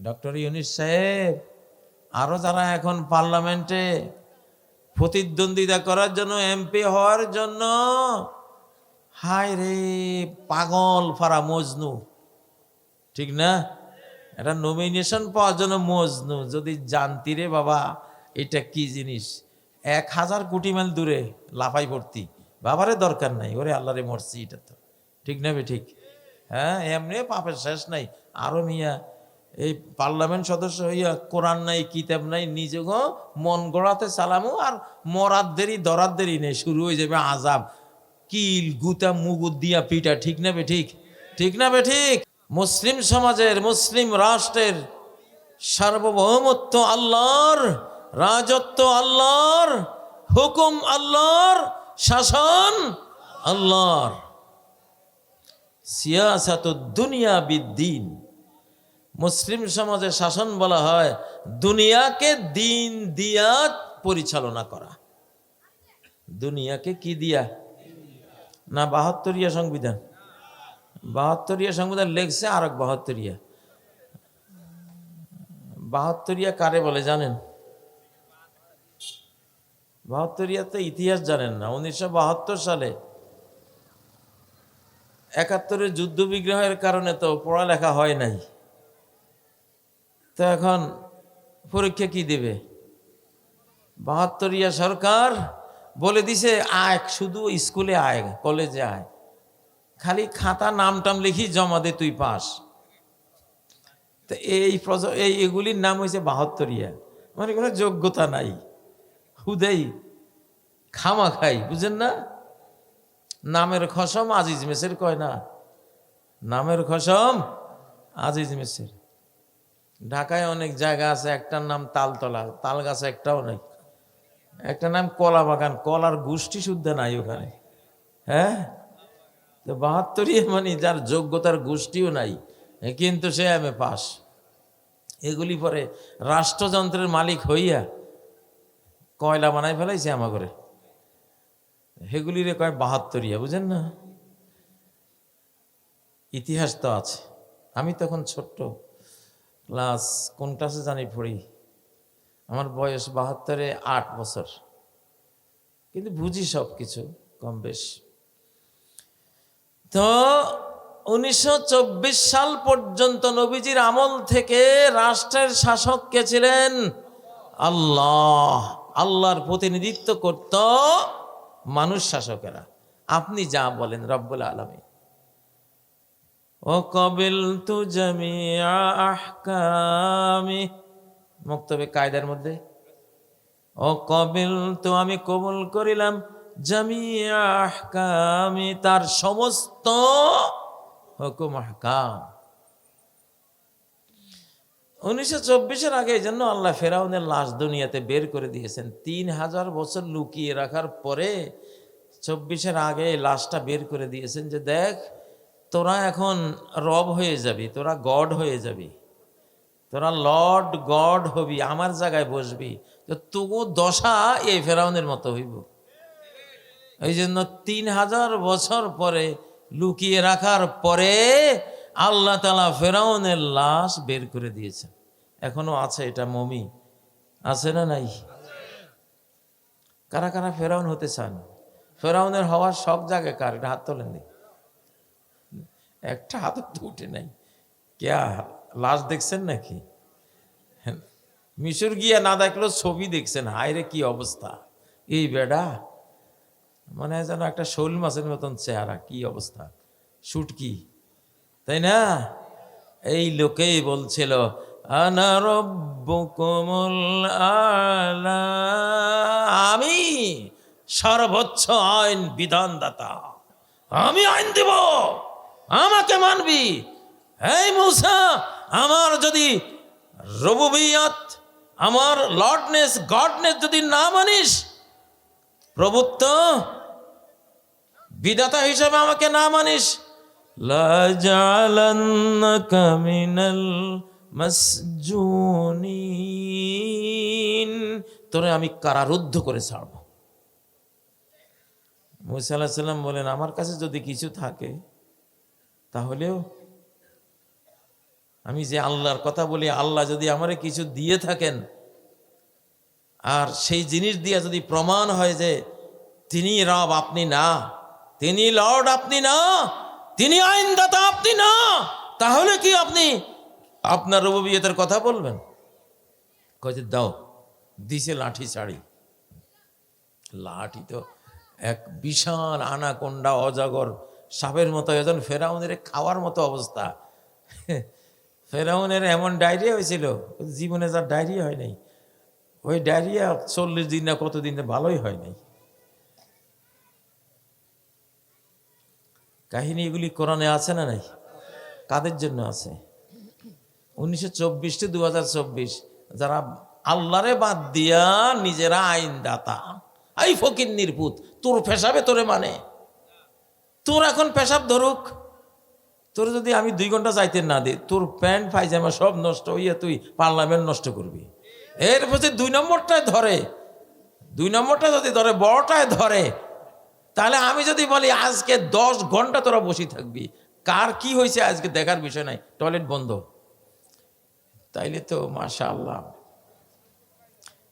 Doctor Yunus সাহেব, আরো যারা এখন পার্লামেন্টে প্রতিদ্বন্দ্বিতা করার জন্য, এমপি হওয়ার জন্য, হায় রে পাগল ফারা মজনু, ঠিক না? এটা নমিনেশন পাওয়ার জন্য মজনু। যদি জানতি রে বাবা এটা কি জিনিস, 1000 কোটি মাইল দূরে লাফাই পড়তি, বাবারে দরকার নাই, ওরে আল্লাহরে মরছি, এটা তো ঠিক না? ঠিক। হ্যাঁ, এমনি পাপের শেষ নাই। আরো মিয়া এই পার্লামেন্ট সদস্য হইয়া কোরআন নাই, কিতাব নাই, নিজে মন গড়াতে চালামু, আর মরার দেরি দরার দেরি নেই, শুরু হয়ে যাবে আজাব, কিল গুতা মুগুদ দিয়া পিটা, ঠিক না ঠিক? ঠিক না ঠিক? মুসলিম সমাজের, মুসলিম রাষ্ট্রের সার্বভৌমত্ব আল্লাহর, রাজত্ব আল্লাহর, হুকুম আল্লাহর, শাসন আল্লাহর। সিয়াসাতুদ দুনিয়া বিদ্দিন, মুসলিম সমাজের শাসন বলা হয় দুনিয়াকে দিন দিয়া পরিচালনা করা। দুনিয়াকে কি দিয়া? না 72 সংবিধান, 72 সংবিধান লেখছে আর 72। 72 কারে বলে জানেন? 72 তো ইতিহাস জানেন না। 1972 সালে 71-এর যুদ্ধ বিগ্রহের কারণে তো পড়ালেখা হয় নাই, তো এখন পরীক্ষা কি দেবে? 72 সরকার বলে দিছে আয়, শুধু স্কুলে আয়, কলেজে আয়, খালি খাতা নাম টাম লিখি জমা দে, তুই পাস। তো এগুলির নাম হয়েছে 72। মানে কোনো যোগ্যতা নাই, হুদেই খামা খাই, বুঝেন না? নামের খসম আজিজ মেসের কয় না, নামের খসম আজিজ মেসের। ঢাকায় অনেক জায়গা আছে, একটার নাম তালতলা, তাল গাছ একটাও নাই। একটা নাম কলা বাগান, কলার গোষ্ঠী শুদ্ধ নাই ওখানে। হ্যাঁ, তো 72 মানে যার যোগ্যতার গোষ্ঠীও নাই, কিন্তু সে এমএ পাস। এগুলি পরে রাষ্ট্রযন্ত্রের মালিক হইয়া কয়লা বানাই ফেলাইছে আমা করে, সেগুলিরে কয় 72। বুঝেন না? ইতিহাস তো আছে। আমি তখন ছোট্ট, ক্লাস কোন ক্লাসে জানি পড়ি, আমার বয়স 72-এ 8 বছর, কিন্তু বুঝি সব কিছু কম বেশ। তো 1924 সাল পর্যন্ত নবীজির আমল থেকে রাষ্ট্রের শাসক কে ছিলেন? আল্লাহ। আল্লাহর প্রতিনিধিত্ব করত মানুষ শাসকেরা। আপনি যা বলেন রব্বুল আলামিন। ও কবিলতু জামিআ আহকামি, মুক্তবে কায়দার মধ্যে, ও কবিলতু আমি কবুল করিলাম, জামিআ আহকামি তার সমস্ত হুকুম আহকাম। 1924-এর আগে এই জন্য আল্লাহ ফেরাউনের লাশ দুনিয়াতে বের করে দিয়েছেন। 3000 বছর লুকিয়ে রাখার পরে 24-এর আগে লাশটা বের করে দিয়েছেন, যে দেখ তোরা এখন রব হয়ে যাবি, তোরা গড হয়ে যাবি, তোরা লর্ড গড হবি, আমার জায়গায় বসবি, তো তবু দশা এই ফেরাউনের মতো হইব। এই জন্য 3000 বছর পরে লুকিয়ে রাখার পরে আল্লাহ তাআলা ফেরাউনের লাশ বের করে দিয়েছেন। এখনো আছে, এটা মমি আছে না নাই? কারা কারা ফেরাউন হতে চান? ফেরাউনের হওয়ার সব জায়গায় কার? এটা হাত তোলেন নি, একটা হাত তো উঠে নাই। কেয়া লাশ দেখছেন নাকি? মিশর গিয়া না দেখলো ছবি দেখছেন, হায় রে কি অবস্থা, এই বেডা মনে হয় যেন একটা শোল মাছের মতন চেহারা, কি অবস্থা, শুটকি, তাই না? এই লোকেই বলছিল আনা রব্বুকুমুল আলা, আমি সর্বোচ্চ আইন বিধানদাতা, আমি আইন দেব, আমাকে মানবি। এই মূসা, আমার যদি রুবুবিয়ত, আমার লর্ডনেস গডনেস যদি না মানিস, প্রভুত্ব বিধাতা হিসাবে আমাকে না মানিস, লাজালান্নাকা মিনাল মাসজুনিন, তোরে আমি কারারুদ্ধ করে ছাড়ব। মুসা আলাইহিস সালাম বলেন, আমার কাছে যদি কিছু থাকে তাহলেও আমি যে আল্লাহর কথা বলি, আল্লাহ যদি আমারে কিছু দিয়ে থাকেন আর সেই জিনিস দিয়ে যদি প্রমাণ হয় যে তিনি রব আপনি না, তিনি লর্ড আপনি না, তিনি আইনদাতা আপনি না, তাহলে কি আপনি আপনার রুবুবিয়তের কথা বলবেন? কয়েছে দাও, দিছে লাঠি ছাড়ি। লাঠি তো এক বিশাল আনাকোন্ডা অজগর সাপের মতো, একজন ফেরাউনের খাওয়ার মতো অবস্থা। ফেরাউনের এমন ডায়রিয়া হয়েছিল, জীবনে যার ডায়রিয়া হয় নাই, ওই ডায়রিয়া 40 দিন না কতদিন ভালোই হয় নাই। কাহিনী এগুলি কোরআনে আছে না নাই? কাদের জন্য আছে? 1924 থেকে 2024 যারা আল্লাহরে বাদ দিয়া নিজেরা আইনদাতা। এই ফকির নির্পুত, তোর পেশাবে তোরে মানে, তোর এখন পেশাব ধরুক, তোর যদি আমি 2 ঘন্টা যাইতে না দিই, তোর প্যান্ট পায়জামা সব নষ্ট হইয়া তুই পার্লামেন্ট নষ্ট করবি। এর প্রতি 2 নম্বরটায় ধরে, 2 নম্বরটা যদি ধরে, বড়টায় ধরে, তাহলে আমি যদি বলি আজকে 10 ঘন্টা তোরা বসে থাকবি, কার কি হয়েছে আজকে দেখার বিষয় নাই, টয়লেট বন্ধ, তাইলে তো মাশাআল্লাহ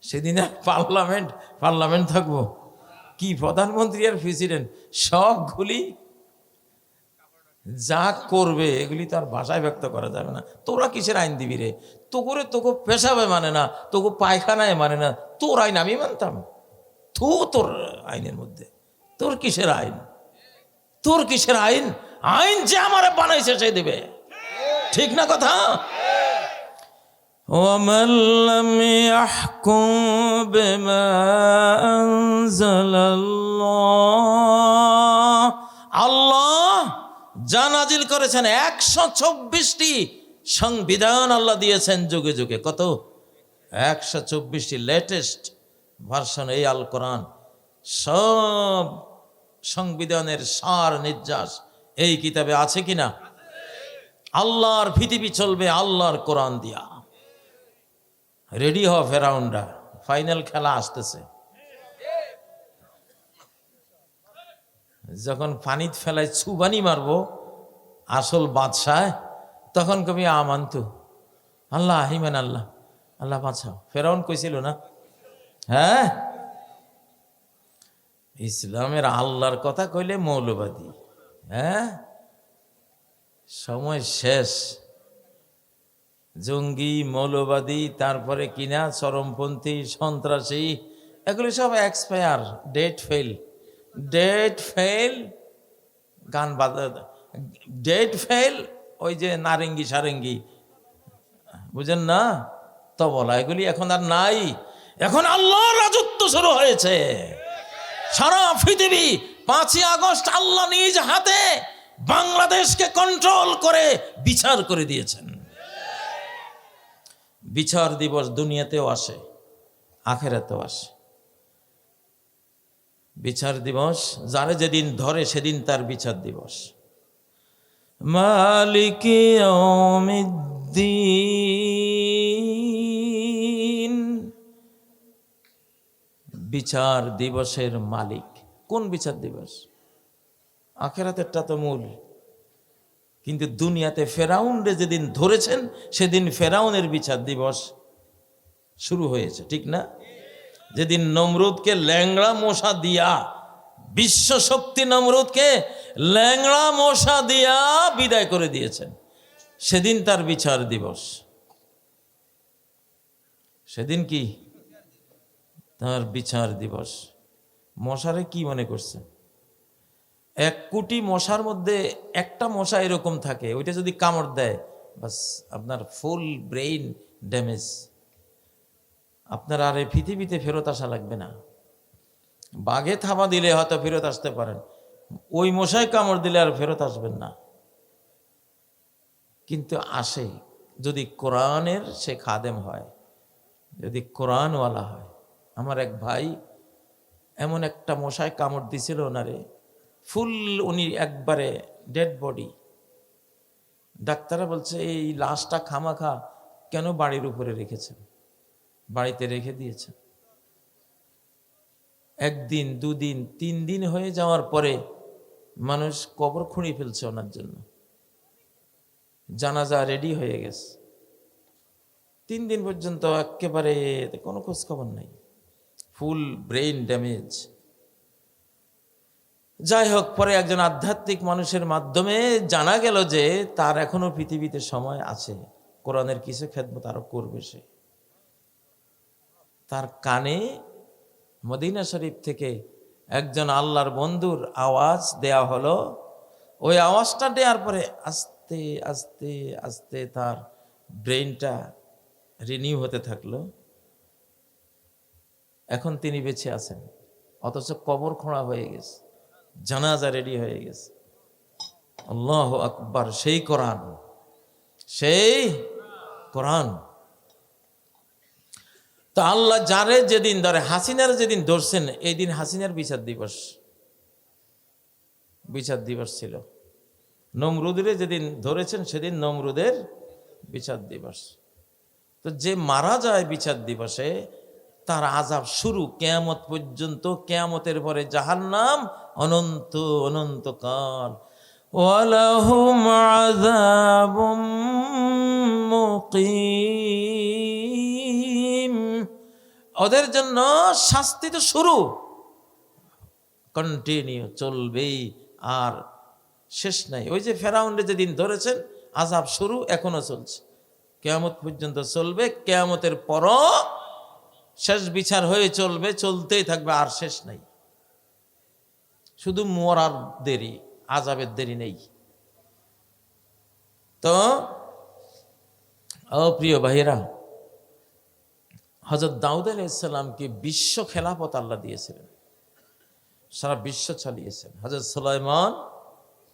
সেদিন আর পার্লামেন্ট থাকবো কি? প্রধানমন্ত্রী আর প্রেসিডেন্ট সবগুলি যা করবে এগুলি তো আর ভাষায় ব্যক্ত করা যাবে না। তোরা কিসের আইন দিবি রে? তোকে পেশাবে মানে না, তোকে পায়খানায় মানে না, তোর আইন আমি মানতাম? তোর আইনের মধ্যে তোর কিসের আইন? তোর কিসের আইন? আইন যে আমার বানাইছে সে দেবে, ঠিক না কথা? وَمَنْ لَمْ يَحْكُمْ بِمَا أَنزَلَ اللَّهُ, আল্লাহ যা নাজিল করেছেন 124টি সংবিধান আল্লাহ দিয়েছেন যুগে যুগে। কত? 124টি লেটেস্ট ভার্সন এই আল কোরআন। সব সংবিধানের সার নির্যাস এই কিতাবে আছে কিনা? আল্লাহর পৃথিবী চলবে আল্লাহর কোরআন দিয়া। রেডি হ ফেরাউনরা, ফাইনাল খেলা আসতেছে। যখন পানিত ফেলায় ছুবানি মারবো আসল বাদশাহ, তখন কবি আমান্তু আল্লাহ হিমান আল্লাহ, আল্লাহ বাঁচাও। ফেরাউন কইছিল না, হ্যাঁ ইসলামের আল্লাহর কথা কইলে মৌলবাদী, হ্যাঁ সময় শেষ। জঙ্গি, মৌলবাদী, তারপরে কিনা চরমপন্থী, সন্ত্রাসী, এগুলি সব এক্সপায়ার, ডেট ফেল গান বাজা, ডেট ফেল ওই যে নারেঙ্গি সারেঙ্গি, বুঝেন না, তবলা, এগুলি এখন আর নাই। এখন আল্লাহর রাজত্ব শুরু হয়েছে সারা পৃথিবী। 5ই আগস্ট আল্লাহ নিজ হাতে বাংলাদেশকে কন্ট্রোল করে বিচার করে দিয়েছেন। বিচার দিবস দুনিয়াতেও আসে, আখেরাতেও আসে। বিচার দিবস যারে যেদিন ধরে সেদিন তার বিচার দিবস। মালিকি ইয়াউমিদ্দিন, বিচার দিবসের মালিক। কোন বিচার দিবস? আখেরাতেরটা তো মূল, কিন্তু দুনিয়াতে ফেরাউনরে যেদিন ধরেছেন সেদিন ফেরাউনের বিচার দিবস শুরু হয়েছে, ঠিক না? যেদিন নমরুদকে ল্যাংড়া মশা দিয়া, বিশ্ব শক্তি নমরুদকে ল্যাংড়া মশা দিয়া বিদায় করে দিয়েছেন, সেদিন তার বিচার দিবস। সেদিন কি তার বিচার দিবস। মশারে কি মনে করছে? 1 কোটি মশার মধ্যে একটা মশা এরকম থাকে, ওইটা যদি কামড় দেয় বাস আপনার ফুল ব্রেইন ড্যামেজ। আপনার আর এই পৃথিবীতে ফেরত আসা লাগবে না। বাঘে থাবা দিলে হয়তো ফেরত আসতে পারেন, ওই মশায় কামড় দিলে আর ফেরত আসবেন না। কিন্তু আসে যদি কোরআনের সে খাদেম হয়, যদি কোরআনওয়ালা হয়। আমার এক ভাই এমন একটা মশায় কামড় দিছিল ওনারে, ফুল, উনি একবারে ডেড বডি। ডাক্তাররা বলছে এই লাশটা খামাখা কেন বাড়ির উপরে রেখেছেন, বাড়িতে রেখে দিয়েছেন। 1 দিন 2 দিন 3 দিন হয়ে যাওয়ার পরে মানুষ কবর খুঁড়ে ফেলছে ওনার জন্য। জানাজা রেডি হয়ে গেছে, 3 দিন পর্যন্ত একেবারে কোনো খোঁজ খবর নাই, ফুল ব্রেইন ড্যামেজ। যাই হোক, পরে একজন আধ্যাত্মিক মানুষের মাধ্যমে জানা গেল যে তার এখনো পৃথিবীতে সময় আছে, কোরআনের কিছু খেদমত আরো করবে সে। তার কানে মদিনা শরীফ থেকে একজন আল্লাহর বন্ধুর আওয়াজ দেয়া হলো। ওই আওয়াজটা দেওয়ার পরে আস্তে আস্তে আস্তে তার ব্রেইনটা রিনিউ হতে থাকলো। এখন তিনি বেঁচে আছেন, অথচ কবর খোঁড়া হয়ে গেছে, জানাজা রেডি হয়ে গেছে। আল্লাহু আকবার! সেই কোরআন, সেই কোরআন। তো আল্লাহ যারে যেদিন ধরে, হাসিনার যেদিন ধরছেন, এই দিন হাসিনার বিচার দিবস, বিচার দিবস ছিল। নমরুদের যেদিন ধরেছেন সেদিন নমরুদের বিচার দিবস। তো যে মারা যায় বিচার দিবসে, তার আযাব শুরু কিয়ামত পর্যন্ত, কিয়ামতের পরে জাহান্নাম অনন্ত অনন্তকাল। ওয়ালাহুম আযাবুম মুকিম, ওদের জন্য শাস্তি তো শুরু, কন্টিনিউ চলবেই, আর শেষ নাই। ওই যে ফেরাউনরে যেদিন ধরেছেন, আযাব শুরু, এখনো চলছে, কিয়ামত পর্যন্ত চলবে। কিয়ামতের পরও শেষ বিচার হয়ে চলবে, চলতেই থাকবে, আর শেষ নাই। শুধু মরার দেরি, আযাবের দেরি নেই। তো ও প্রিয় ভাইয়েরা, হযরত দাউদ আলাইহিস সালামকে বিশ্ব খেলাফত আল্লাহ দিয়েছিলেন, সারা বিশ্ব চালিয়েছেন। হযরত সুলাইমান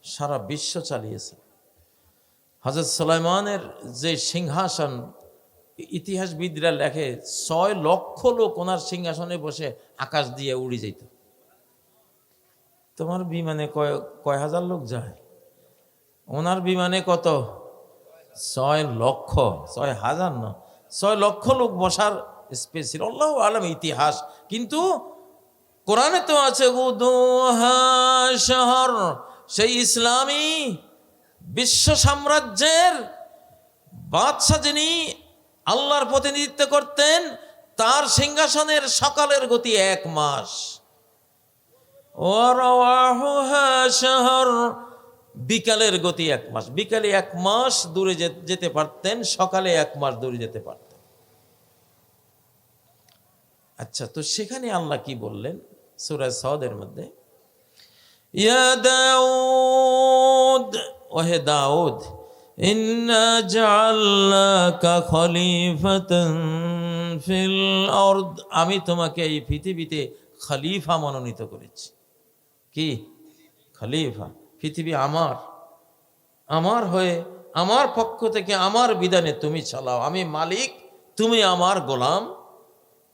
সারা বিশ্ব চালিয়েছেন। হযরত সুলাইমানের যে সিংহাসন, ইতিহাসবিদরা লেখে 6 লক্ষ লোক ওনার সিংহাসনে বসে আকাশ দিয়ে উড়ে যেত। তোমার বিমানে কয় হাজার লোক যায়, ওনার বিমানে কত? 6 লক্ষ, 6,000 না, 6 লক্ষ লোক বসার স্পেস ছিল। আল্লাহু আলাম ইতিহাস, কিন্তু কোরআনে তো আছে গুদুহা শহর, সেই ইসলামী বিশ্ব সাম্রাজ্যের বাদশা যিনি আল্লাহর প্রতিনিধিত্ব করতেন, তার সিংহাসনের সকালের গতি 1 মাস, শহর বিকালের গতি 1 মাস। বিকালে 1 মাস দূরে যেতে পারতেন, সকালে 1 মাস দূরে যেতে পারতেন। আচ্ছা, তো সেখানে আল্লাহ কি বললেন সূরা সাদের মধ্যে? ইয়া দাউদ, ওহে দাউদ, ইন্না জাআলনাকা খলিফাতান ফিল আরদ, আমি তোমাকে এই পৃথিবীতে খলিফা মনোনীত করেছি। কি খলিফা? পৃথিবী আমার, আমার হয়ে, আমার পক্ষ থেকে, আমার বিধানে তুমি চালাও। আমি মালিক, তুমি আমার গোলাম।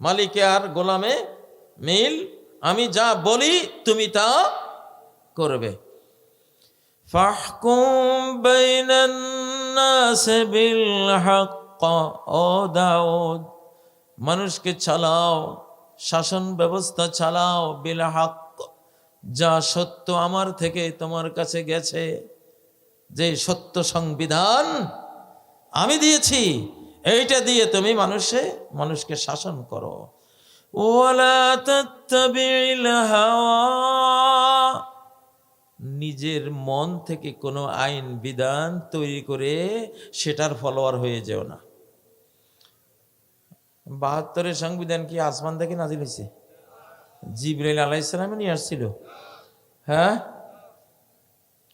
মালিকে আর গোলামে মিল, আমি যা বলি তুমি তা করবে। ফাহকুম বাইনান নাস বিল হক, ও দাউদ, মানুষকে চালাও, শাসন ব্যবস্থা চালাও, বিল হক, যা সত্য আমার থেকে তোমার কাছে গেছে, যে সত্য সংবিধান আমি দিয়েছি, এইটা দিয়ে তুমি মানুষকে শাসন করো। ওয়ালা তাত্তাবিল হাওয়া, নিজের মন থেকে কোনো আইন বিধান তৈরি করে সেটার ফলোয়ার হয়ে যেও না। 72-এর সংবিধান কি আসমান থেকে নাজিল হয়েছে? জিবরাইল আলাইহিস সালাম নিয়ে আসছিল। হ্যাঁ,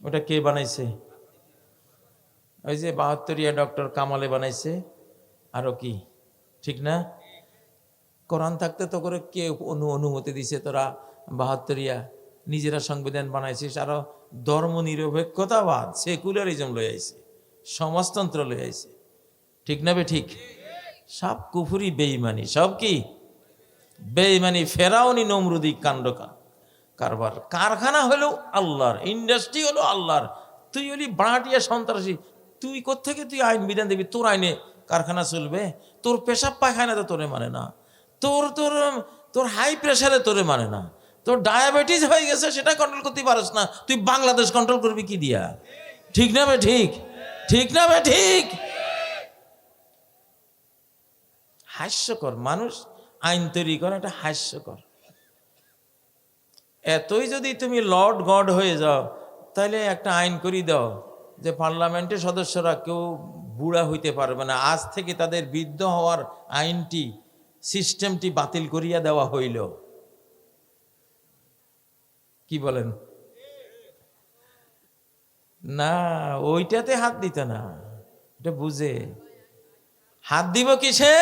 ওটা কে বানাইছে? ওই যে 72ইয়া ডক্টর কামালে বানাইছে। আরো কি, ঠিক না? কোরআন থাকতে তো করে কে অনুমতি দিছে তোরা 72ইয়া নিজেরা সংবিধান বানাইছিস? আরো ধর্ম নিরপেক্ষতাবাদ, সেকুলারিজম লই আইছে, সমাজতন্ত্র লই আইছে, ঠিক না বে ঠিক? সব কুফরি, বেঈমানি, সব কি বেঈমানি, ফেরাউনি নমরুদি কাণ্ড কারবার। কারখানা হলো আল্লাহর, ইন্ডাস্ট্রি হলো আল্লাহর, তুই হলি বাঁটিয়া সন্ত্রাসী। তুই কোত্থেকে তুই আইন বিধান দিবি? তোর আইনে কারখানা চলবে? তোর পেশাব পায়খানা তো তোরে মানে না, তোর তোর তোর হাই প্রেশারে তোরে মানে না, তোর ডায়াবেটিস হয়ে গেছে, সেটা কন্ট্রোল করতে পারিস না, তুই বাংলাদেশ কন্ট্রোল করবি কি দিয়া? ঠিক না বে ঠিক? ঠিক না বে ঠিক? হাস্যকর, মানুষ আইন তৈরি করে, এটা হাস্যকর। এতই যদি তুমি লর্ড গড হয়ে যাও, তাহলে একটা আইন করি দাও যে পার্লামেন্টের সদস্যরা কেউ বুড়া হইতে পারবে না, আজ থেকে তাদের বৃদ্ধ হওয়ার আইনটি, সিস্টেমটি বাতিল করিয়া দেওয়া হইল। কি বলেন? না, ওইটাতে হাত দিত না, এটা বুঝে। হাত দিব কিসে?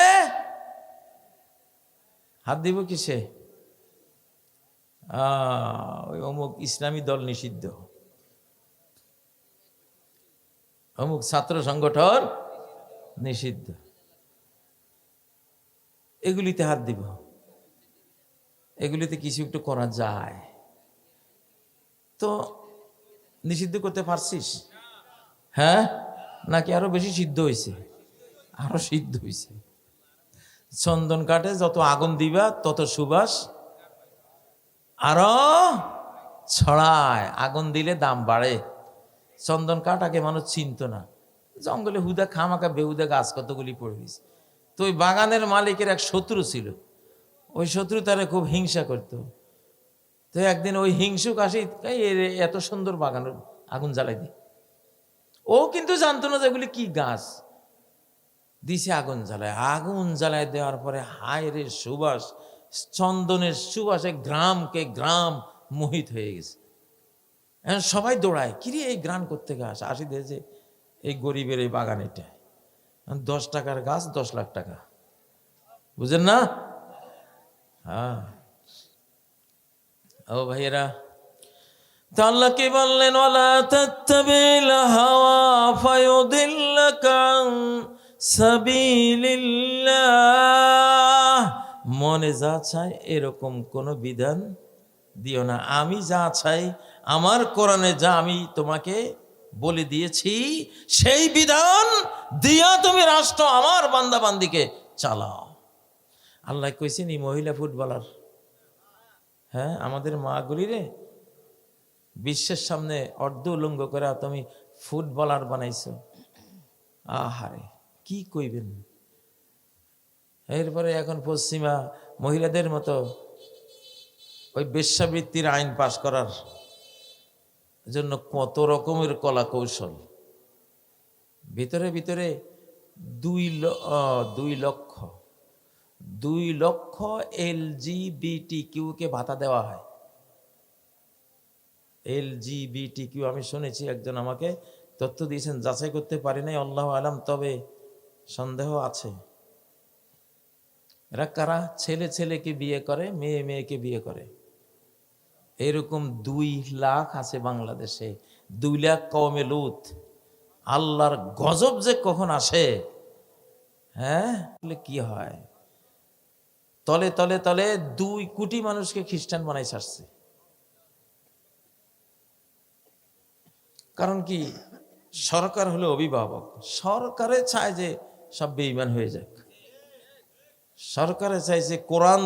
হাত দিব কিসে? ওই অমুক ইসলামী দল নিষিদ্ধ, অমুক ছাত্র সংগঠন নিষিদ্ধ, এগুলিতে হাত দিব। এগুলিতে কিছু একটু করা যায় তো নিষিদ্ধ করতে পারছিস? হ্যাঁ, নাকি আরো বেশি সিদ্ধ হয়েছে? আরো সিদ্ধ হয়েছে। চন্দন কাঠে যত আগুন দিবা তত সুবাস আরো ছড়ায়। আগুন দিলে দাম বাড়ে। চন্দন কাঠ আগে মানুষ চিনত না, জঙ্গলে হুদা খামাকা বেহুদা গাছ কতগুলি পড়ে গেছে। তো ওই বাগানের মালিকের এক শত্রু ছিল, ওই শত্রু তারা খুব হিংসা করত। তো একদিন ওই হিংসুক আসি, এত সুন্দর বাগানের আগুন জ্বালাই দি। ও কিন্তু জানতো না যে এগুলি কি গাছ। দিছে আগুন জ্বালায়। আগুন জ্বালায় দেওয়ার পরে হায় রে সুবাস, চন্দনের সুবাসে গ্রামকে গ্রাম মোহিত হয়ে গেছে। এখন সবাই দৌড়ায়, কিরে এই গ্রাম করতে গাছ আসি দিয়েছে এই গরিবের এই বাগান। এটা 10 টাকার গাছ 10 লাখ টাকা, বুঝেন না? হ্যাঁ ও ভাইয়েরা, তো আল্লাহ কি বললেন? ওয়ালা তাত্তাবিল হাওয়া ফায়ুদিল্লাকা আন সাবিলিল্লাহ। মনে যা চায় এরকম কোন বিধান দিও না। আমি যা চাই, আমার কোরআনে যা আমি তোমাকে বলে দিয়েছি, সেই বিধান দিয়া তুমি রাষ্ট্র আমার বান্দা বান্দিকে চালাও। আল্লাহ কইছেন এই মহিলা ফুটবলার, হ্যাঁ আমাদের মাগুলি রে বিশ্বের সামনে অর্ধ উলঙ্গ করে তুমি ফুটবলার বানাইছো। আহারে কি কইবেন? এরপরে এখন পশ্চিমা মহিলাদের মতো ওই বেশ্যাবৃত্তির আইন পাশ করার জন্য কত রকমের কলা কৌশল। ভিতরে ভিতরে 2 লক্ষ LGBTQ কে ভাতা দেওয়া হয়। LGBTQ আমি শুনেছি, একজন আমাকে তথ্য দিয়েছেন, যাচাই করতে পারি নাই, আল্লাহু আলাম, তবে সন্দেহ আছে। এরা কারা? ছেলে ছেলেকে বিয়ে করে, মেয়ে মেয়েকে বিয়ে করে। এরকম 2 লাখ আছে বাংলাদেশে। 2 লাখ কওমে লুত। আল্লাহর গজব যে কখন আসে, হ্যাঁ কি হয়? তলে তলে তলে 2 কোটি মানুষকে খ্রিস্টান বানাই ছাড়ছে। কারণ কি? সরকার হলো অভিভাবক, সরকারে চায় যে সব বেঈমান হয়ে যাক। সরকারে চাই যে কোরআন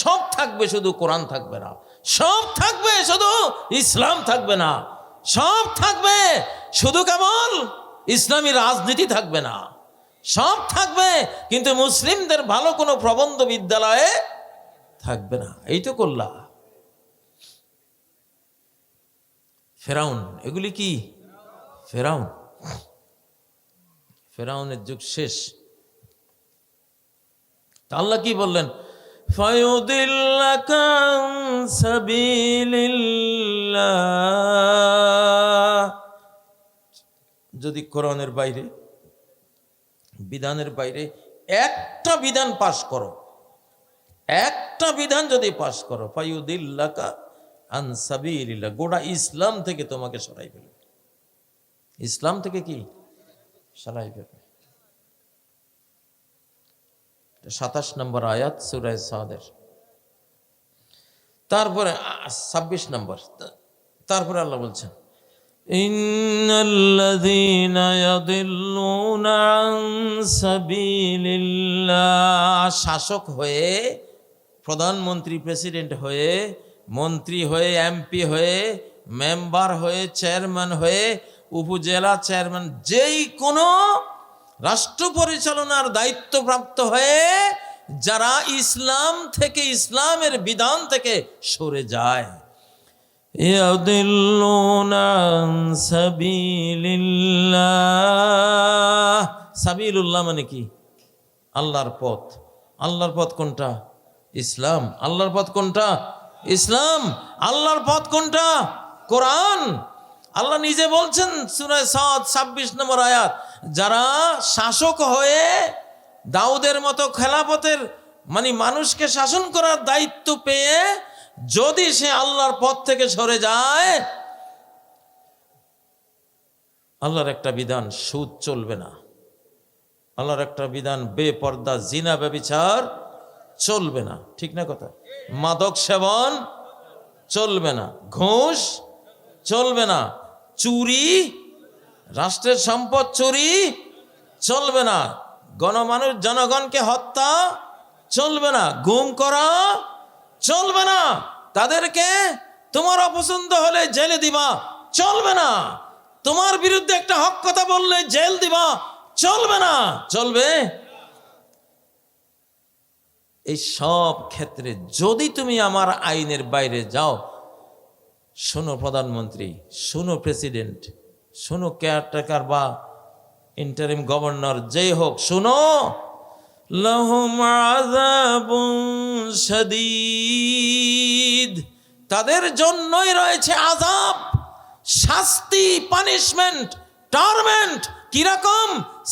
সব থাকবে, শুধু কোরআন থাকবে না। সব থাকবে, শুধু ইসলাম থাকবে না। সব থাকবে, শুধু কেবল ইসলামী রাজনীতি থাকবে না। সব থাকবে, কিন্তু মুসলিমদের ভালো কোনো প্রবন্ধ বিদ্যালয়ে থাকবে না। এই তো করলা ফেরাউন। এগুলি কি? ফেরাউনের যুগ শেষ। আল্লাহ কি বললেন? ফায়ুদিল্লাকা আন সাবিলিল্লাহ। যদি কোরআনের বাইরে, বিধানের বাইরে একটা বিধান পাশ করো, একটা বিধান যদি পাশ করো, ফায়ুদিল্লাকা আন সাবিলিল্লাহ, গোটা ইসলাম থেকে তোমাকে সরাই ফেলবে। ইসলাম থেকে কি সরাই ফেলবে। 27 নম্বর আয়াত সূরা সাদের। তারপরে 26 নম্বর। তারপরে আল্লাহ বলছেন, ইন্নাল্লাযীনা ইয়াদিল্লুনা আন সাবিলিল্লাহ। শাসক হয়ে, প্রধানমন্ত্রী, প্রেসিডেন্ট হয়ে, মন্ত্রী হয়ে, MP হয়ে, মেম্বার হয়ে, চেয়ারম্যান হয়ে উপজেলা চেয়ারম্যান, যেই কোনো রাষ্ট্র পরিচালনার দায়িত্বপ্রাপ্ত হয়ে যারা ইসলাম থেকে, ইসলামের বিধান থেকে সরে যায়, ইয়াদিল্লুনা আন সাবিলিল্লাহ। সাবিলুল্লাহ মানে কি? আল্লাহর পথ। আল্লাহর পথ কোনটা? ইসলাম। আল্লাহর পথ কোনটা? ইসলাম। আল্লাহর পথ কোনটা? কোরআন। আল্লাহ নিজে বলছেন সূরা সাদ 26 নম্বর আয়াত, যারা শাসক হয়ে দাউদের মতো খেলাফতের মানে মানুষকে শাসন করার দায়িত্ব পেয়ে যদি সে আল্লাহর পথ থেকে সরে যায়, আল্লাহর একটা বিধান সুদ চলবে না, আল্লাহর একটা বিধান বেপর্দা জিনা ব্যভিচার চলবে না, ঠিক না কথা? মাদক সেবন চলবে না, ঘুষ চলবে না, চুরি, রাষ্ট্রের সম্পদ চুরি চলবে না, গণমানুষ জনগণকে হত্যা চলবে না, গুম করা চলবে না, তাদেরকে তোমার অপছন্দ হলে জেলে দিবা চলবে না, তোমার বিরুদ্ধে একটা হক কথা বললে জেল দিবা চলবে না। চলবে? এই সব ক্ষেত্রে যদি তুমি আমার আইনের বাইরে যাও, শোনো প্রধানমন্ত্রী, শোনো প্রেসিডেন্ট, শোনো কেয়ারটেকার বা ইন্টারিম গভর্নর, যেই হোক, শোনো, লাহুম আযাবুন শাদীদ, তাদের জন্যই রয়েছে আযাব, শাস্তি, পানিশমেন্ট, টর্মেন্ট। কিরকম?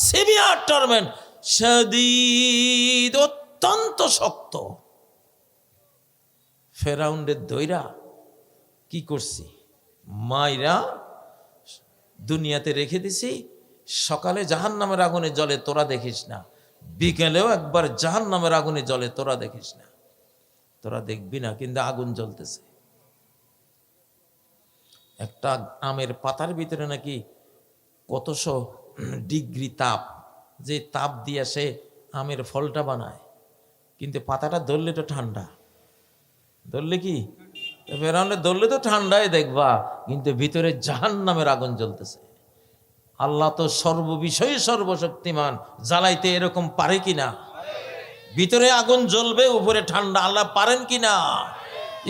সিভিয়ার টর্মেন্ট, শাদীদ, অত্যন্ত শক্ত। ফেরাউনের দইরা কি করছি? মাইরা দুনিয়াতে রেখে দিছি, সকালে জাহান্নামের আগুনে জ্বলে তোরা দেখিস না, বিকেলেও একবার জাহান্নামের আগুনে জ্বলে তোরা দেখিস না। তোরা দেখবি না, কিন্তু আগুন জ্বলতেছে। একটা আমের পাতার ভিতরে নাকি কতশো ডিগ্রি তাপ, যে তাপ দিয়ে সে আমের ফলটা বানায়, কিন্তু পাতাটা ধরলে তো ঠান্ডা, ধরলে কি ফেরাউনে ধরলে তো ঠান্ডায় দেখবা, কিন্তু ভিতরে জাহান্নামের আগুন জ্বলতেছে। আল্লাহ তো সর্ববিষয়ে সর্বশক্তিমান, জ্বালাইতে এরকম পারে কিনা? ভিতরে আগুন জ্বলবে, উপরে ঠান্ডা, আল্লাহ পারেন কিনা?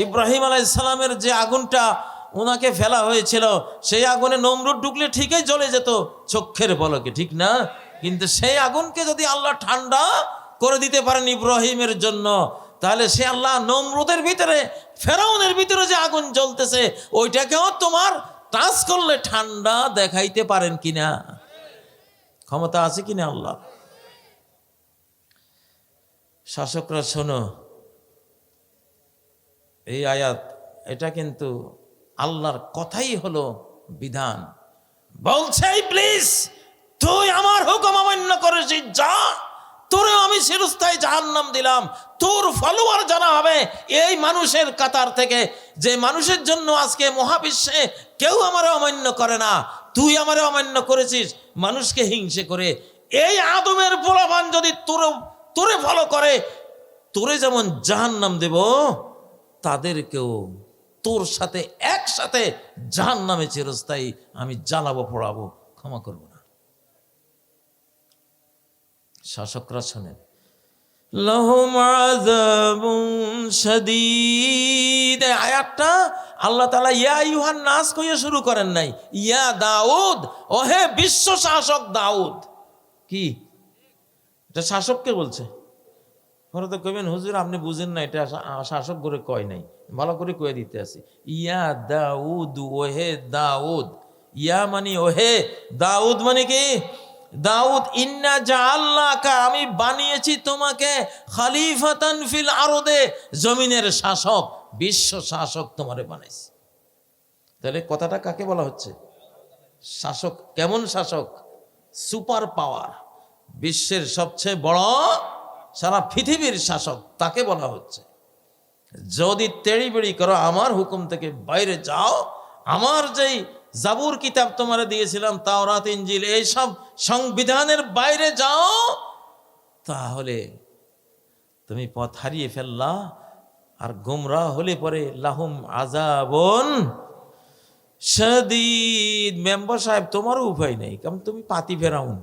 ইব্রাহিম আলাইহিস সালামের যে আগুনটা ওনাকে ফেলা হয়েছিল, সেই আগুনে নমরুদ ঢুকলে ঠিকই জ্বলে যেত চক্ষের পলকে, ঠিক না? কিন্তু সেই আগুনকে যদি আল্লাহ ঠান্ডা করে দিতে পারেন ইব্রাহিমের জন্য, তাহলে সে আল্লাহ নমরুদের ভিতরে, ফেরাউনের ভিতরে যে আগুন জ্বলতেছে, ওইটাকেও তোমার টাচ করলে ঠান্ডা দেখাইতে পারেন কিনা? ক্ষমতা আছে কিনা আল্লাহ? শাসকরা শোনো, এই আয়াত, এটা কিন্তু আল্লাহর কথাই হলো বিধান। বলছে প্লিজ, তুই আমার হুকুম অমান্য করেছিস, যা, তোরেও আমি চিরস্থায়ী জাহান্নাম দিলাম। তোর ফলোয়ার জানা হবে এই মানুষের কাতার থেকে, যে মানুষের জন্য আজকে মহাবিশ্বে কেউ আমারে অমান্য করে না, তুই আমারে অমান্য করেছিস মানুষকে হিংসে করে। এই আদমের পোলাপান যদি তোরে ফলো করে, তোরে যেমন জাহান্নাম দেব, তাদেরকেও তোর সাথে একসাথে জাহান্নামে চিরস্থায়ী আমি জ্বালাবো, পোড়াবো, ক্ষমা করব না। শাসকরা শোনেন, লাহুম আযাবুন শাদীদ, আয়াতটা আল্লাহ তাআলা ইয়া আইয়ুহান নাস কইয়া শুরু করেন নাই, ইয়া দাউদ, ওহে বিশ্ব শাসক দাউদ। কি এটা শাসককে বলছে? পরে তো কইবেন হুজুর আপনি বুঝেন না, এটা শাসক করে কয় নাই, ভালো করে কয়ে দিতে আছে। ইয়া দাউদ, ওহে দাউদ, ইয়া মানে ওহে, দাউদ মানে কি? দাউদ, ইন্না জাআলনাকা, আমি বানিয়েছি তোমাকে, খলিফাতান ফিল আরদে, জমিনের শাসক, বিশ্ব শাসক তোমারে বানাইছি। তাহলে কথাটা কাকে বলা হচ্ছে? শাসক। কেমন শাসক? সুপার পাওয়ার, বিশ্বের সবচেয়ে বড়, সারা পৃথিবীর শাসক, তাকে বলা হচ্ছে। যদি তেড়িবেড়ি করো, আমার হুকুম থেকে বাইরে যাও, আমার যেই জাবুর কিতাব তোমারে দিয়েছিলাম, তাওরাত, ইনজিল, এইসব সংবিধানের বাইরে যাও, তাহলে তুমি পথ হারিয়ে ফেললা। আর গোমরাহ হলে পরে লাহুম আযাবুন শাদীদ। মেম্বার সাহেব তোমারও উপায় নেই, কারণ তুমি পাতি ফেরাউন।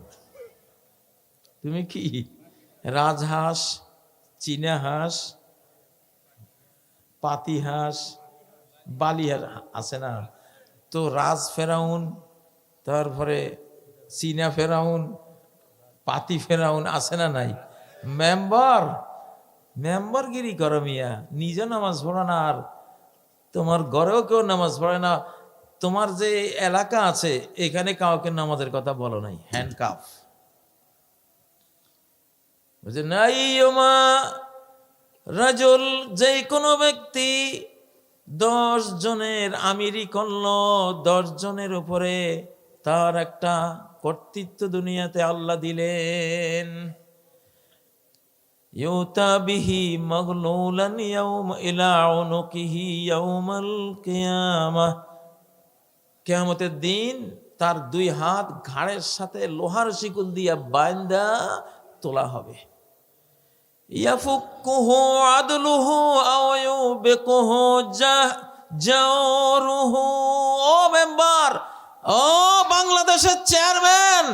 তুমি কি রাজহাঁস, চীনা হাঁস, পাতি হাঁস, বালি আছে না, তো রাজ ফেরাউন, তারপরে চীনা ফেরাউন, পাতি ফেরাউন আছে না নাই? মেম্বারগিরি করো মিয়া, নিজে নামাজ পড়ো না, আর তোমার ঘরেও কেউ নামাজ পড়ে না। তোমার যে এলাকা আছে এখানে কাউকে নামাজের কথা বলো নাই, হ্যান্ডকাফ। বুঝে নাই ওমা রাজুল, যে কোনো ব্যক্তি 10 জনের আমিরি করল, 10 জনের উপরে তার একটা কর্তৃত্ব দুনিয়াতে আল্লাহ দিলেন। ইউতা বিহি মাগলুলান ইয়াউমা ইলা উনুকিহি ইয়াউমাল কিয়ামাহ, কিয়ামতের দিন তার 2 হাত ঘাড়ের সাথে লোহার শিকল দিয়া বাঁধা তোলা হবে। ইয়াফুকুহু আদলুহু আও ইউবিকুহু জাওরুহু। ও মেম্বার, ও বাংলাদেশের চেয়ারম্যান,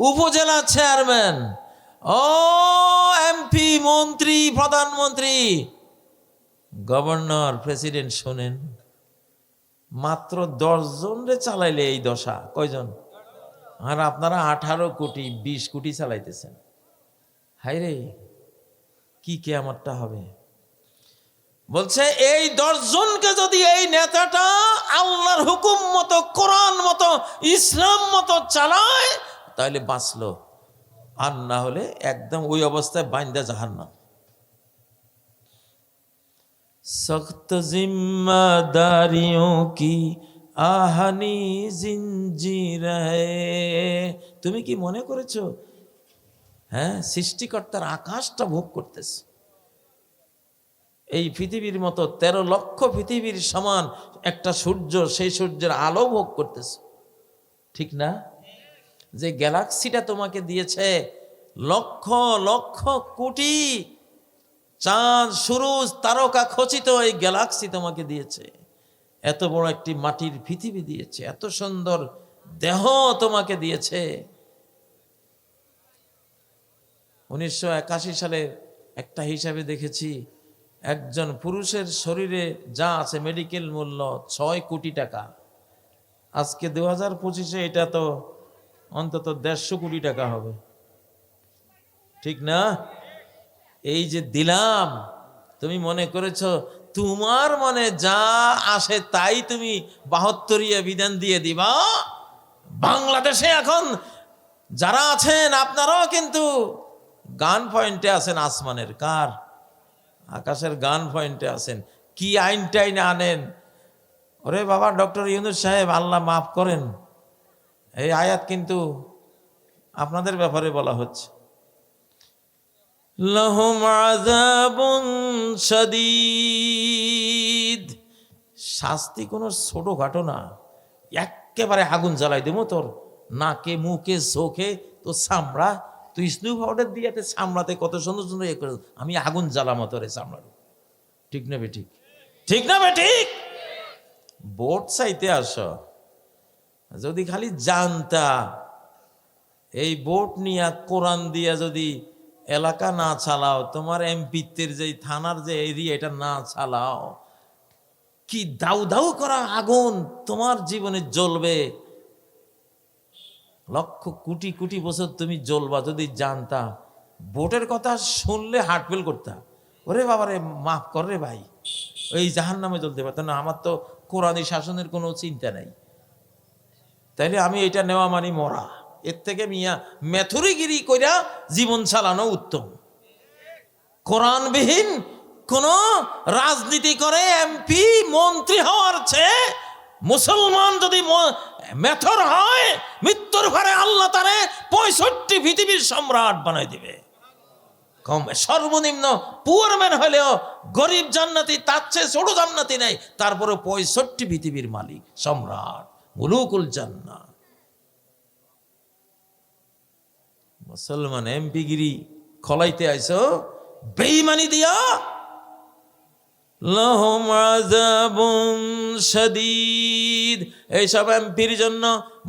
উপজেলা চেয়ারম্যান, ও এমপি, মন্ত্রী, প্রধানমন্ত্রী, গভর্নর, প্রেসিডেন্ট, শোনেন, মাত্র 10 জনরে চালাইলে এই দশা। কয়জন? আর আপনারা 18 কোটি 20 কোটি চালাইতেছেন। হায়রে, কি কিয়ামতটা হবে। বলছে এই 10 জনকে যদি এই নেতাটা আল্লাহর হুকুম মতো, কোরআন মতো, ইসলাম মতো চালায় তাহলে বাঁচলো, আর না হলে একদম ওই অবস্থায় বাইন্দা জাহান্নাম। সख्त जिम्मेदारियों की আহানি জিনজির है। তুমি কি মনে করেছো হ্যাঁ সৃষ্টিকর্তার আকাশটা ভোগ করতেছে? এই পৃথিবীর মতো 13 লক্ষ পৃথিবীর সমান একটা সূর্য, সেই সূর্যের আলো ভোগ করতেছে, ঠিক না? যে গ্যালাক্সিটা তোমাকে দিয়েছে, লক্ষ লক্ষ কোটি চাঁদ, সূরজ, তারকা খচিত এই গ্যালাক্সি তোমাকে দিয়েছে, এত বড় একটি মাটির পৃথিবী দিয়েছে, এত সুন্দর দেহ তোমাকে দিয়েছে। 1981 সালে একটা হিসাবে দেখেছি, একজন পুরুষের শরীরে যা আছে মেডিকেল মূল্য 6 কোটি টাকা। আজকে 2025-এ এটা তো অন্তত 150 কোটি টাকা হবে, ঠিক না? এই যে দিলাম, তুমি মনে করেছ তোমার মনে যা আসে তাই তুমি 72 বিধান দিয়ে দিবা? বাংলাদেশে এখন যারা আছেন আপনারাও কিন্তু গান পয়েন্টে আছেন আসমানের, কার? আকাশের গান পয়েন্টে আছেন। কি আইন টাইন আনেন? ওরে বাবা, ডক্টর ইউনূস সাহেব, আল্লাহ মাফ করেন, এই আয়াত কিন্তু আপনাদের ব্যাপারে বলা হচ্ছে। লাহুম আযাবুন শাদীদ, শাস্তি কোনো ছোটখাটো না, একেবারে আগুন জ্বালাই দেবো তোর নাকে, মুখে, চোখে, তোর চামড়া, তুই স্নু পাউডার দিয়ে চামড়াতে কত সুন্দর সুন্দর ইয়ে করে, আমি আগুন জ্বালামো তোর চামড়ার। ঠিক না বেঠিক? ঠিক না বেঠিক? ভোট চাইতে আস, যদি খালি জানতা এই ভোট নিয়ে কোরআন দিয়া যদি এলাকা না চালাও, তোমার এমপিত্বের যে থানার যে এরিয়া এটা না চালাও, কি দাউ দাউ করা আগুন তোমার জীবনে জ্বলবে, লক্ষ কোটি কোটি বছর তুমি জ্বলবা। যদি জানতা, ভোটের কথা শুনলে হার্ট ফেল করতা, ওরে বাবারে মাফ কর রে ভাই, ওই জাহান্নামে জ্বলতে পারত না, আমার তো কোরআনী শাসনের কোনো চিন্তা নাই, তাইলে আমি এটা নেওয়া মানি মরা। এর থেকে মিয়া মেথুরিগিরি কইরা জীবন চালানো উত্তম। কোরআনবিহীন কোন রাজনীতি করে এমপি মন্ত্রী হওয়ার চেয়ে মুসলমান যদি মেথর হয়, মৃত্যুর ঘরে আল্লাহ তারে 65 পৃথিবীর সম্রাট বানাই দিবে। কম সর্বনিম্ন পুয়ার ম্যান হলেও গরিব জান্নাতি, তার চেয়ে ছোট জান্নাতি নাই, তারপরে 65 পৃথিবীর মালিক, সম্রাট, মুলুকুল জান্নাত। মুসলমান এমপিগিরি খলাইতে আইছো বেঈমানি দিয়া, লাহুম আযাবুন শাদীদ। এইসব এমপির জন্য,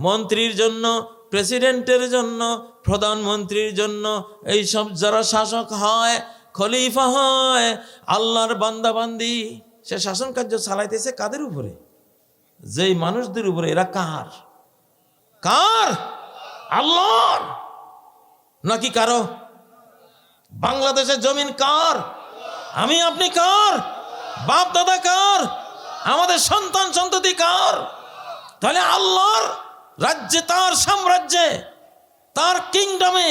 মন্ত্রীর জন্য, প্রেসিডেন্টের জন্য, প্রধানমন্ত্রীর জন্য, এইসব যারা শাসক হয়, খলিফা হয়, আল্লাহর বান্দাবান্দি, সে শাসন কার্য চালাইতেছে কাদের উপরে? যেই মানুষদের উপরে। এরা কার? কার? আল্লাহর নাকি কারো? বাংলাদেশের জমিন কার? আমি আপনি কার? বাপ দাদা কার? আমাদের সন্তান সন্ততি কার? তাহলে আল্লাহর রাজ্যে, তার সাম্রাজ্যে, তার কিংডমে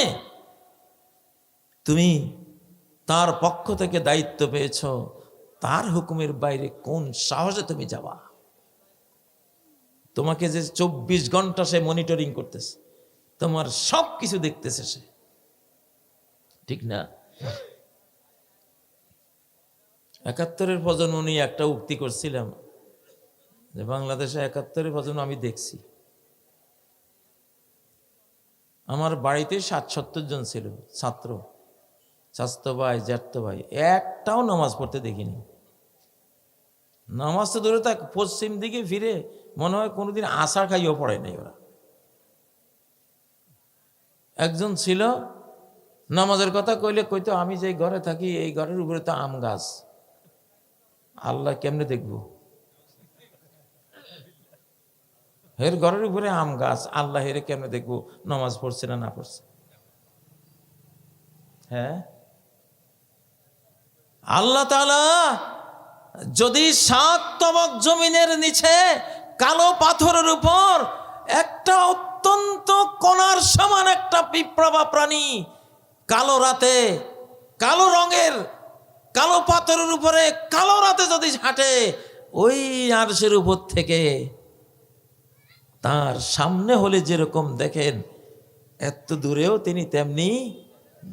তুমি তার পক্ষ থেকে দায়িত্ব পেয়েছ, তার হুকুমের বাইরে কোন সাহসে তুমি যাবা? তোমাকে যে 24 ঘন্টা সে মনিটরিং করতেছে, তোমার সব কিছু দেখতেছে সে, ঠিক না? 71-এর প্রজন্ম নিয়ে একটা উক্তি করছিলাম যে বাংলাদেশে 71-এর প্রজন্ম আমি দেখছি। আমার বাড়িতে 60-70 জন ছিল ছাত্র, চাচতো ভাই, জ্যাঠতো ভাই, একটাও নামাজ পড়তে দেখিনি। নামাজ তো দূরে থাক, পশ্চিম দিকে ফিরে মনে হয় কোনোদিন আশা খাইও পড়ে নাই ওরা। একজন ছিল, নামাজের কথা কইলে কইতো, আমি যে ঘরে থাকি এই ঘরের উপরে তো আম গাছ, আল্লাহ কেমনে দেখবো? এর ঘরের উপরে আম গাছ, আল্লাহ হেরে কেমনে দেখবো নামাজ পড়ছে না পড়ছে? হ্যাঁ, আল্লাহ তাআলা যদি 7 তবক জমিনের নিচে কালো পাথরের উপর একটা অত্যন্ত কণার সমান একটা পিঁপড়া বা প্রাণী কালো রাতে, কালো রঙের, কালো পাথরের উপরে কালো রাতে যদি হাঁটে, ওই আরশের উপর থেকে তার সামনে হলে যেরকম দেখেন, এত দূরেও তিনি তেমনি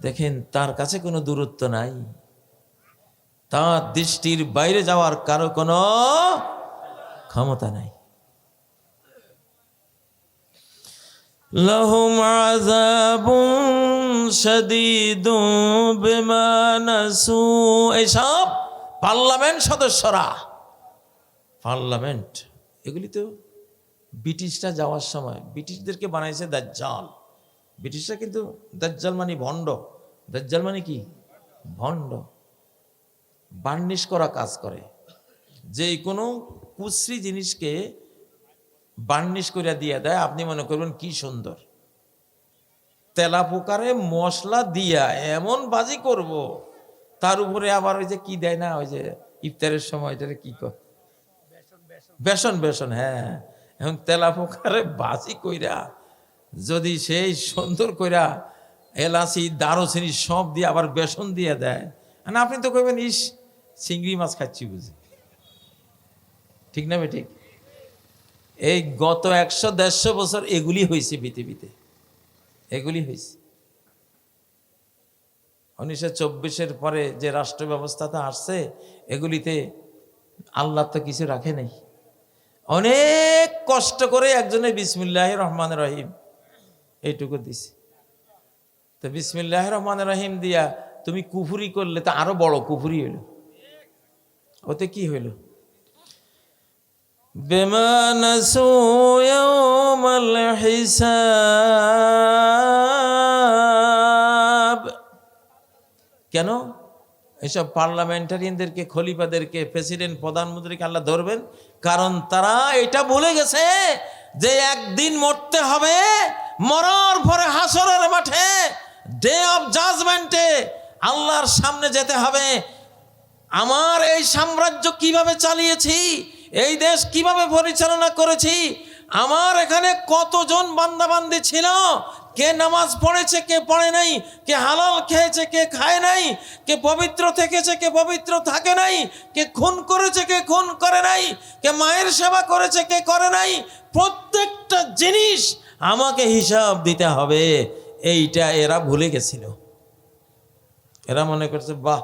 দেখেন। তার কাছে কোনো দূরত্ব নাই, তার দৃষ্টির বাইরে যাওয়ার কারো কোনো ক্ষমতা নাই। লাহুম আযাবুন শাদীদুন বিমা নাসু। এইসব পার্লামেন্ট সদস্যরা, পার্লামেন্ট, এগুলি তো ব্রিটিশরা যাওয়ার সময় ব্রিটিশদেরকে বানাইছে দাজ্জাল। ব্রিটিশরা কিন্তু দাজ্জাল মানে ভণ্ড। দাজ্জাল মানে কি? ভণ্ড, বার্নিশ করা কাজ করে। যে কোনো কুশ্রী জিনিসকে বার্নিশ করে দিয়ে দেয়, আপনি মনে করবেন কি সুন্দর। তেলা পোকারে মশলা দিয়া এমন বাজি করব, তার উপরে আবার ওই যে কি দেয় না, ওই যে ইফতারের সময় এটারে কি কর, বেসন, বেসন, হ্যাঁ। এখন তেলা পোকারে বাজি কইরা যদি সেই সুন্দর কইরা এলাচি, দারুচিনি সব দিয়ে আবার বেসন দিয়ে দেয়, না আপনি তো কইবেন ইস চিংড়ি মাছ খাচ্ছি বুঝি, ঠিক না ঠিক? এই গত 100-150 বছর এগুলি হয়েছে পৃথিবীতে, এগুলি হয়েছে। 1924-এর পরে যে রাষ্ট্র ব্যবস্থাটা আসছে, এগুলিতে আল্লাহ তো কিছু রাখে নাই। অনেক কষ্ট করে একজনে বিসমিল্লাহির রহমানির রহিম এইটুকু দিছে। তো বিসমিল্লাহির রহমানির রহিম দিয়া তুমি কুফরি করলে তো আরো বড় কুফরি হইল। ওতে কি হইল? বিমা নাসু ইয়াউমাল হিসাব। কেন এসব পার্লামেন্টারিয়ানদেরকে, খলিফাদেরকে, প্রেসিডেন্ট, প্রধানমন্ত্রীকে আল্লাহ ধরবেন? কারণ তারা এটা ভুলে গেছে যে একদিন মরতে হবে, মরার পরে হাসরের মাঠে, ডে অফ জাজমেন্টে আল্লাহর সামনে যেতে হবে। আমার এই সাম্রাজ্য কিভাবে চালিয়েছি, এই দেশ কিভাবে পরিচালনা করেছি, আমার এখানে কতজন বান্দাবান্দি ছিল, কে নামাজ পড়েছে, কে পড়ে নাই, কে হালাল খেয়েছে, কে খায় নাই, কে পবিত্র থেকেছে, কে পবিত্র থাকে নাই, কে খুন করেছে, কে খুন করে নাই, কে মায়ের সেবা করেছে, কে করে নাই, প্রত্যেকটা জিনিস আমাকে হিসাব দিতে হবে। এইটা এরা ভুলে গেছিল। এরা মনে করছে বাহ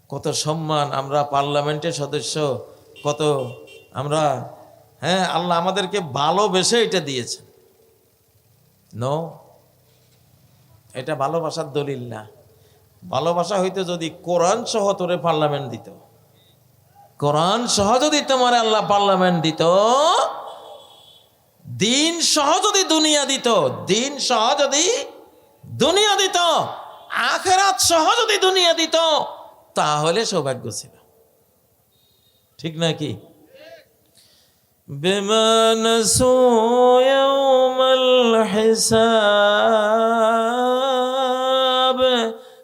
কত সম্মান, আমরা পার্লামেন্টের সদস্য, কত আমরা, হ্যাঁ আল্লাহ আমাদেরকে ভালোবেসে এটা দিয়েছেন। নো, এটা ভালোবাসার দলিল না। ভালোবাসা হইতো যদি কোরআন সহ তোরে পার্লামেন্ট দিত, কোরআন সহ যদি তোমার আল্লাহ পার্লামেন্ট দিত, দিন সহ যদি দুনিয়া দিত, দিন সহ যদি দুনিয়া দিত, আখিরাত সহ যদি দুনিয়া দিত, তাহলে সৌভাগ্য ছিল। ঠিক নাকি? বিমা নাসু ইয়াউমাল হিসাব,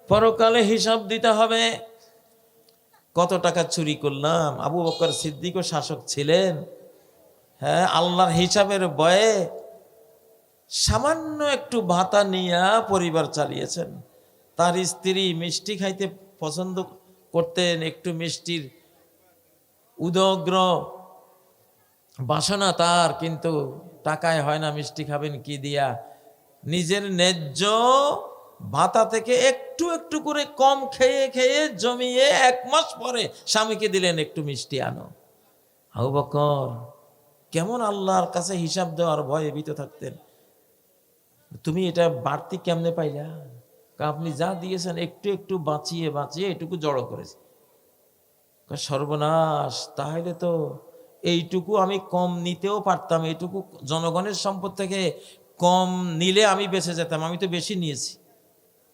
পরকালে হিসাব দিতে হবে। কত টাকা চুরি করলাম। আবু বকর সিদ্দিকও শাসক ছিলেন, হ্যাঁ, আল্লাহর হিসাবের ভয়ে সামান্য একটু ভাতা নিয়ে পরিবার চালিয়েছেন। তার স্ত্রী মিষ্টি খাইতে পছন্দ করতেন, একটু মিষ্টির উদগ্র বাসনা তার, কিন্তু টাকায় হয় না, মিষ্টি খাবেন কি দিয়া? নিজের ন্যায্য ভাতা থেকে একটু একটু করে কম খেয়ে খেয়ে জমিয়ে 1 মাস পরে স্বামীকে দিলেন, একটু মিষ্টি আনো। আবু বকর কেমন আল্লাহর কাছে হিসাব দেওয়ার ভয়ে ভীত থাকতেন। তুমি এটা বাড়তি কেমনে পাইলা? আপনি যা দিয়েছেন একটু একটু বাঁচিয়ে বাঁচিয়ে এটুকু জড়ো করেছে। সর্বনাশ, তাহলে তো এইটুকু আমি কম নিতেও পারতাম, এইটুকু জনগণের সম্পদ থেকে কম নিলে আমি বেঁচে যেতাম, আমি তো বেশি নিয়েছি।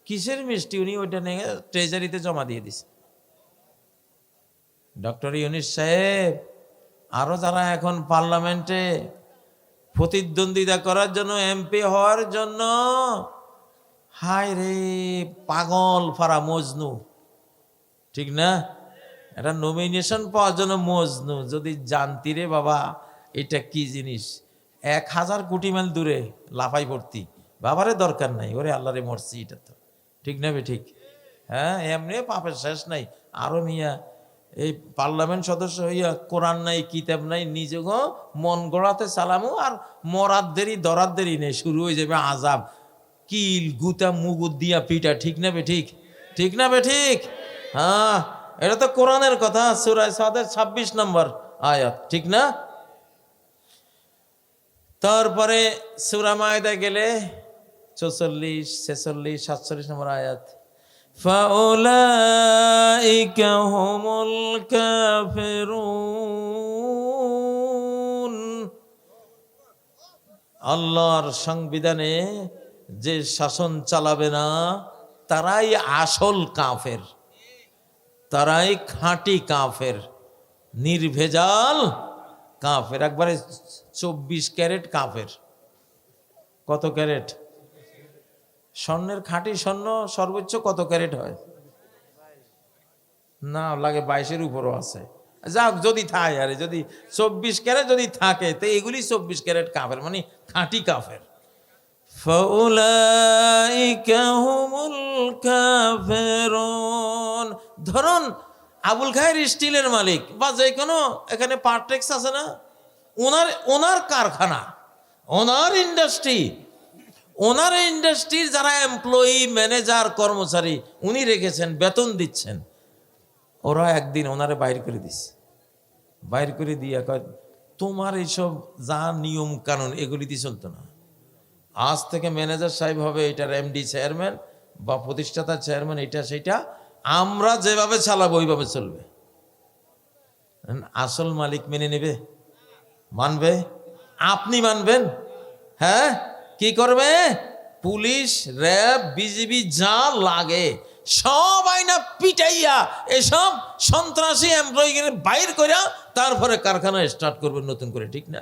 কিসের মিষ্টি? উনি ওইটা নিয়ে ট্রেজারিতে জমা দিয়ে দিছে। ডক্টর ইউনূস সাহেব, আরো যারা এখন পার্লামেন্টে প্রতিদ্বন্দ্বিতা করার জন্য, এমপি হওয়ার জন্য, হায় রে পাগল ফারা মজনু, ঠিক না? এটা নমিনেশন পাওয়ার জন্য মজনু। যদি জানতি রে বাবা এটা কি জিনিস, 1000 কোটি মাইল দূরে লাফাই পড়তি, বাবারে দরকার নাই, ওরে আল্লাহরে মরছি, এটা তো ঠিক না? ঠিক, হ্যাঁ, এমনি পাপের শেষ নাই। আরো মিয়া এই পার্লামেন্ট সদস্য হইয়া কোরআন নাই, কিতাব নাই, নিজেও মন গড়াতে চালামু, আর মরার দেরি দরার দেরি নেই, শুরু হয়ে যাবে আজাব, কিল গুতা মুগুদ দিয়া পিটা, ঠিক না ঠিক? ঠিক না ঠিক? হ্যাঁ, এটা তো কোরআনের কথা, সূরা সাদের 26 নম্বর আয়াত, ঠিক না? তারপরে সূরা মায়দা গেলে 44, 46, 47 নম্বর আয়াত, ফাউলাইকা হুমুল কাফিরুন। আল্লাহর সংবিধানে যে শাসন চালাবে না তারাই আসল কাফের, তারাই খাঁটি কাফের, নির্ভেজাল কাফের, একবারে 24 ক্যারেট কাফের। কত ক্যারেট? স্বর্ণের খাঁটি স্বর্ণ সর্বোচ্চ কত ক্যারেট হয়? না, লাগে 22-এর উপরও আছে। যাক, যদি থাকে, আরে যদি 24 ক্যারেট যদি থাকে, তো এগুলি 24 ক্যারেট কাফের, মানে খাঁটি কাফের। ফাউলাইকা হুমুল কাফিরুন। ধরুন আবুল খায়ের স্টিলের মালিক বা যে কোনো, এখানে পার্টেক্স আছে না, ওনার কারখানা, ওনার ইন্ডাস্ট্রি, ওনার ইন্ডাস্ট্রির যারা এমপ্লয়ি, ম্যানেজার, কর্মচারী উনি রেখেছেন, বেতন দিচ্ছেন, ওরা একদিন ওনারে বাইর করে দিচ্ছে। বাইর করে দিয়া কয়, তোমার এইসব যা নিয়ম কানুন এগুলিতে চলতো না, আজ থেকে ম্যানেজার সাহেব হবে, এটার এমডি চেয়ারম্যান বা প্রতিষ্ঠাতা চেয়ারম্যান, এটা সেটা আমরা যেভাবে চালাবো ওইভাবে চলবে। আসল মালিক মেনে নেবে? মানবে? আপনি মানবেন? হ্যাঁ, কি করবে? পুলিশ, র্যাব, বিজিবি যা লাগে সব আইনা পিটাইয়া এসব সন্ত্রাসী এমপ্লয়িকে বাইর করিয়া তারপরে কারখানা স্টার্ট করবে নতুন করে, ঠিক না?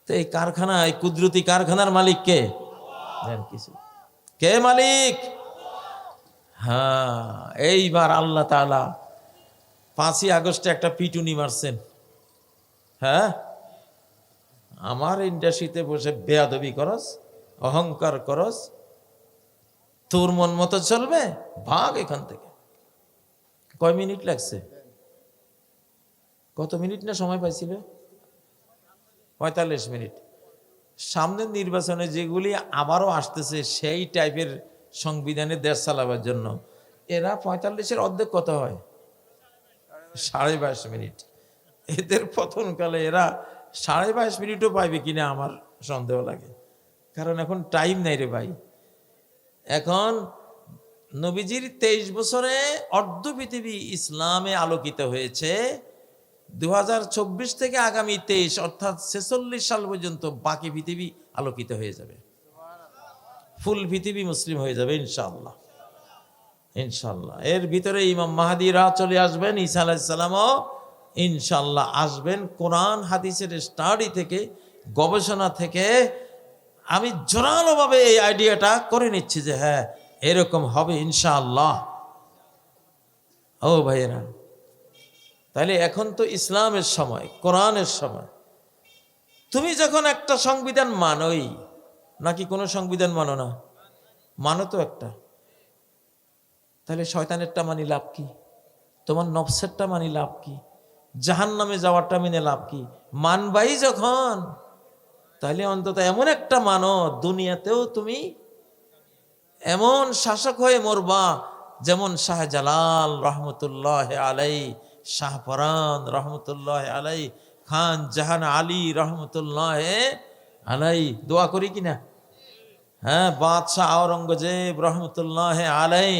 তো এই কারখানা, এই কুদরতি কারখানার মালিক কে? কিছু কে মালিক? হ্যাঁ, এইবার আল্লাহ তাআলা 5ই আগস্টে একটা পিটুনি মারছেন। হ্যাঁ, আমার ইন্ডাস্ট্রিতে বসে বেয়াদবি করস, অহংকার করস, তোর মন মতো চলবে, ভাগ এখান থেকে। কয় মিনিট লাগছে? কত মিনিট না সময় পাইছিল? 45 মিনিট। সামনের নির্বাচনে যেগুলি আবারও আসতেছে সেই টাইপের সংবিধানে দেশ চালাবার জন্য, এরা 45-এর অর্ধেক কত হয়? 22.5 মিনিট। এদের পতনকালে এরা 22.5 মিনিটও পাইবে কিনা আমার সন্দেহ লাগে, কারণ এখন টাইম নাই রে ভাই। এখন নবীজির 23 বছরে অর্ধ পৃথিবী ইসলামে আলোকিত হয়েছে, 2024 থেকে আগামী 23 অর্থাৎ 46 সাল পর্যন্ত বাকি পৃথিবী আলোকিত হয়ে যাবে, ফুল পৃথিবী মুসলিম হয়ে যাবে ইনশাআল্লাহ। ইনশাআল্লাহ এর ভিতরে ইমাম মাহদিরা চলে আসবেন, ঈসা আলাইহিস সালামও ইনশাআল্লাহ আসবেন। কোরআন হাদিসের স্টাডি থেকে, গবেষণা থেকে আমি জোরালোভাবে এই আইডিয়াটা করে নিচ্ছি যে হ্যাঁ এরকম হবে ইনশাআল্লাহ। ও ভাইয়েরা, তাহলে এখন তো ইসলামের সময়, কোরআনের সময়। তুমি যখন একটা সংবিধান মানোই, নাকি কোনো সংবিধান মানো না? মানো তো একটা। তাহলে শয়তানেরটা মানি লাভ কি? তোমার নফসেরটা মানি লাভ কি? জাহান্নামে যাওয়ারটা মেনে লাভ কি? মানবাই যখন, তাহলে অন্তত এমন একটা মানো দুনিয়াতেও তুমি এমন শাসক হয়ে মরবা যেমন শাহজালাল রহমতুল্লাহ আলাই, শাহপরান রহমতুল্লাহ আলাই, খান জাহান আলী রহমতুল্লাহ আলাই। দোয়া করি কিনা? হ্যাঁ, বাদশাহ আওরঙ্গজেব রহমতুল্লাহ আলাই,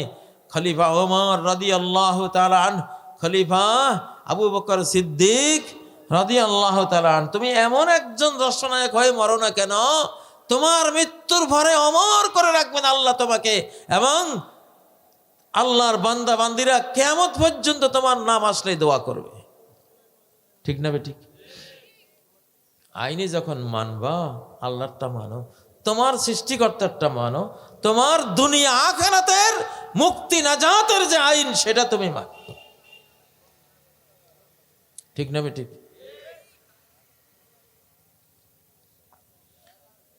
খলিফা ওমর রাদিয়াল্লাহু তাআলা আনহু, খলিফা আবু বকর সিদ্দিক রাদিয়াল্লাহু তাআলা আনহু। তুমি এমন একজন রাষ্ট্রনায়ক হয়ে মরো না কেন, তোমার মৃত্যুর ভরে অমর করে রাখবেন আল্লাহ তোমাকে, এবং আল্লাহর বান্দা বান্দিরা কিয়ামত পর্যন্ত তোমার নাম আসলে দোয়া করবে। ঠিক না বেঠিক? আইনে যখন মানবা, আল্লাহরটা মানো, তোমার সৃষ্টিকর্তারটা মানো, তোমার দুনিয়া আখিরাতের মুক্তি নাজাতের যে আইন সেটা তুমি মানো। ঠিক না বেঠিক?